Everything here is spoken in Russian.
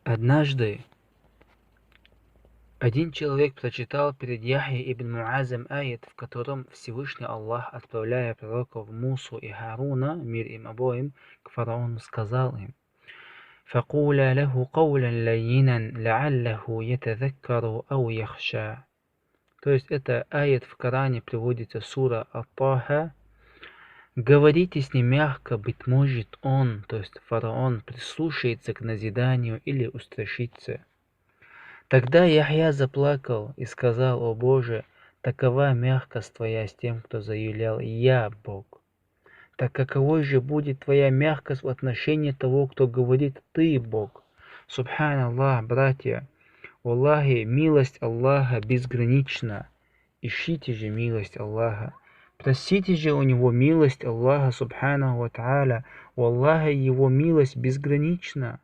Однажды один человек прочитал перед Яхьей ибн Муазом аят, в котором Всевышний Аллах, отправляя пророков Мусу и Харуна, мир им обоим, к фараону, сказал им: فَقُولَا لَهُ قَوْلًا لَيِّنًا لَعَلَّهُ يَتَذَكَّرُ أَوْ يَخْشَى. То есть это аят в Коране, приводится сура Ат-Таха. Говорите с ним мягко, быть может он, то есть фараон, прислушается к назиданию или устрашится. Тогда Яхья заплакал и сказал: «О Боже, такова мягкость Твоя с тем, кто заявлял: Я Бог. Так каковой же будет Твоя мягкость в отношении того, кто говорит: Ты Бог?» Субханаллах, братья, Аллахи, милость Аллаха безгранична. Ищите же милость Аллаха. Просите же у Него милость Аллаха, субханаху ва тааля. У Аллаха Его милость безгранична.